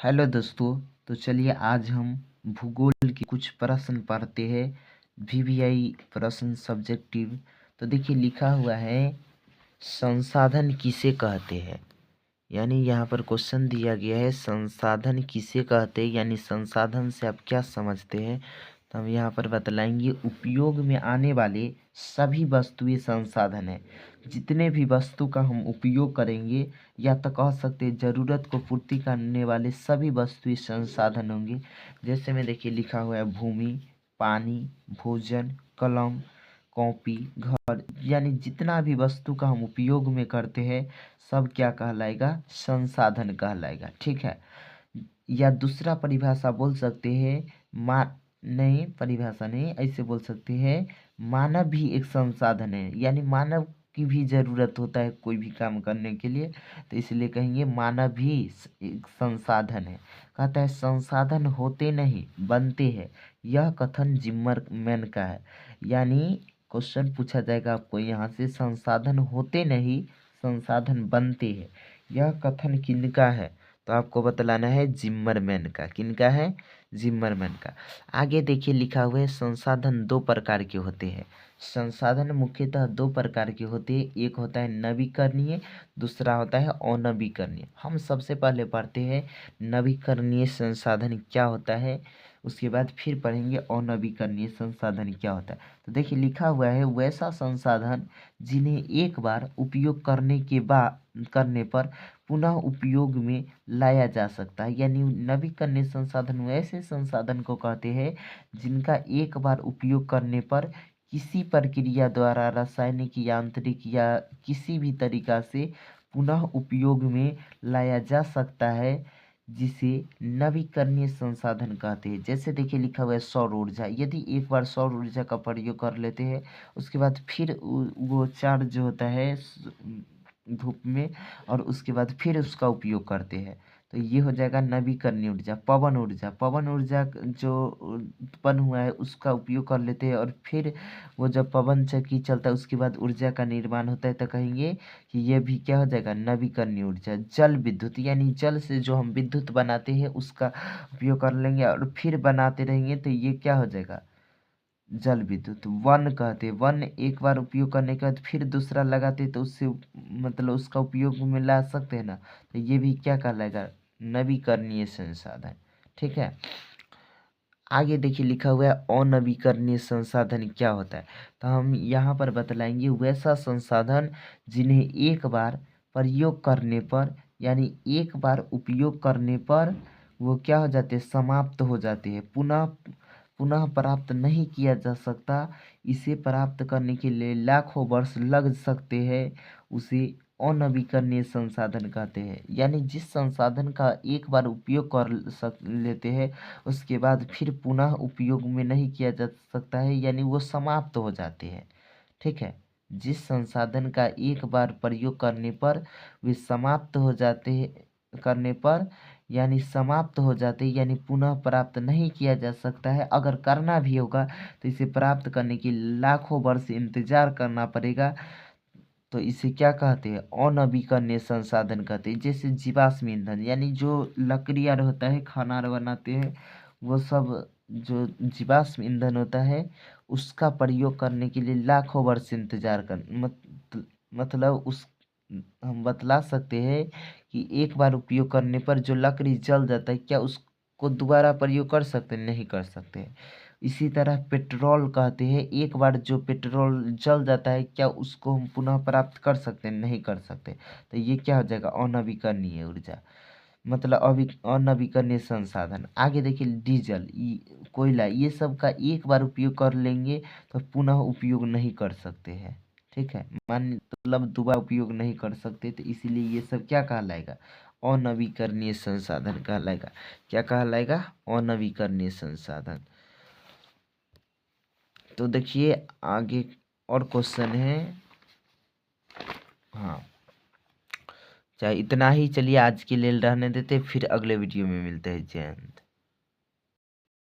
Hello दोस्तों। तो चलिए आज हम भूगोल के कुछ प्रश्न पढ़ते हैं। वीवीआई प्रश्न सब्जेक्टिव। तो देखिए लिखा हुआ है संसाधन किसे कहते हैं। यानी यहाँ पर क्वेश्चन दिया गया है संसाधन किसे कहते हैं, यानी संसाधन से आप क्या समझते हैं। तो हम यहाँ पर बतलाएंगे उपयोग में आने वाले सभी वस्तुएं संसाधन है। जितने भी वस्तु का हम उपयोग करेंगे या तो कह सकते हैं ज़रूरत को पूर्ति करने वाले सभी वस्तुएं संसाधन होंगे। जैसे में देखिए लिखा हुआ है भूमि, पानी, भोजन, कलम, कॉपी, घर, यानी जितना भी वस्तु का हम उपयोग में करते हैं सब क्या कहलाएगा, संसाधन कहलाएगा। ठीक है। या दूसरा परिभाषा बोल सकते हैं नहीं, परिभाषा नहीं, ऐसे बोल सकते हैं मानव भी एक संसाधन है। यानी मानव की भी जरूरत होता है कोई भी काम करने के लिए, तो इसलिए कहेंगे मानव भी एक संसाधन है। कहता है संसाधन होते नहीं बनते हैं, यह कथन जिम्मरमैन का है। यानी क्वेश्चन पूछा जाएगा आपको यहाँ से, संसाधन होते नहीं संसाधन बनते हैं, यह कथन किनका है। तो आपको बतलाना है जिम्मरमैन का। किनका है? जिम्मरमैन का। आगे देखिए लिखा हुआ है संसाधन दो प्रकार के होते हैं। संसाधन मुख्यतः दो प्रकार के होते हैं, एक होता है नवीकरणीय, दूसरा होता है अनवीकरणीय। हम सबसे पहले पढ़ते हैं नवीकरणीय संसाधन क्या होता है, उसके बाद फिर पढ़ेंगे अनवीकरणीय संसाधन क्या होता है। तो देखिए लिखा हुआ है वैसा संसाधन जिन्हें एक बार उपयोग करने पर पुनः उपयोग में लाया जा सकता है। यानी नवीकरणीय संसाधन वैसे संसाधन को कहते हैं जिनका एक बार उपयोग करने पर किसी प्रक्रिया द्वारा रासायनिक, यांत्रिक या किसी भी तरीका से पुनः उपयोग में लाया जा सकता है, जिसे नवीकरणीय संसाधन कहते हैं। जैसे देखिए लिखा हुआ है सौर ऊर्जा। यदि एक बार सौर ऊर्जा का प्रयोग कर लेते हैं, उसके बाद फिर वो चार्ज जो होता है धूप में, और उसके बाद फिर उसका उपयोग करते हैं, तो ये हो जाएगा नवीकरणीय ऊर्जा। पवन ऊर्जा, पवन ऊर्जा जो उत्पन्न हुआ है उसका उपयोग कर लेते हैं, और फिर वो जब पवन चक्की चलता है उसके बाद ऊर्जा का निर्माण होता है, तो कहेंगे कि ये भी क्या हो जाएगा, नवीकरणीय ऊर्जा। जल विद्युत, यानी जल से जो हम विद्युत बनाते हैं उसका उपयोग कर लेंगे और फिर बनाते रहेंगे, तो ये क्या हो जाएगा, जल विद्युत। वन कहते हैं, वन एक बार उपयोग करने के बाद फिर दूसरा लगाते तो उससे मतलब उसका उपयोग में ला सकते हैं ना, तो ये भी क्या कहलाएगा, नवीकरणीय संसाधन। ठीक है। आगे देखिए लिखा हुआ है अनवीकरणीय संसाधन क्या होता है। तो हम यहाँ पर बतलाएंगे वैसा संसाधन जिन्हें एक बार प्रयोग करने पर, यानी एक बार उपयोग करने पर वो क्या हो जाते हैं, समाप्त हो जाते हैं, पुनः पुनः प्राप्त नहीं किया जा सकता। इसे प्राप्त करने के लिए लाखों वर्ष लग सकते हैं, उसे अनवीकरणीय संसाधन कहते हैं। यानी जिस संसाधन का एक बार उपयोग कर लेते हैं उसके बाद फिर पुनः उपयोग में नहीं किया जा सकता है, यानी वो समाप्त हो जाते हैं। ठीक है। जिस संसाधन का एक बार प्रयोग करने पर वे समाप्त हो जाते हैं, करने पर यानी समाप्त हो जाते हैं, यानी पुनः प्राप्त नहीं किया जा सकता है। अगर करना भी होगा तो इसे प्राप्त करने के लाखों वर्ष इंतजार करना पड़ेगा, तो इसे क्या कहते हैं, अनवीकरणीय संसाधन कहते हैं। जैसे जीवाश्म ईंधन, यानी जो लकड़ियाँ होता है खाना बनाते हैं, वो सब जो जीवाश्म ईंधन होता है उसका प्रयोग करने के लिए लाखों वर्ष इंतजार कर मतलब उस हम बतला सकते हैं कि एक बार उपयोग करने पर जो लकड़ी जल जाता है, क्या उसको दोबारा प्रयोग कर सकते हैं, नहीं कर सकते हैं। इसी तरह पेट्रोल कहते हैं, एक बार जो पेट्रोल जल जाता है क्या उसको हम पुनः प्राप्त कर सकते हैं, नहीं कर सकते। तो ये क्या हो जाएगा, अनवीकरणीय ऊर्जा, मतलब अनवीकरणीय संसाधन। आगे देखिए डीजल, कोयला, ये सब का एक बार उपयोग कर लेंगे तो पुनः उपयोग नहीं कर सकते हैं। ठीक है, मतलब दोबारा उपयोग नहीं कर सकते, तो इसीलिए ये सब क्या कहलाएगा, अनवीकरणीय संसाधन कहलाएगा। क्या कहलाएगा, अनवीकरणीय संसाधन। तो देखिए आगे और क्वेश्चन है। हाँ, चाहे इतना ही, चलिए आज के लिए रहने देते, फिर अगले वीडियो में मिलते हैं। जय हिंद।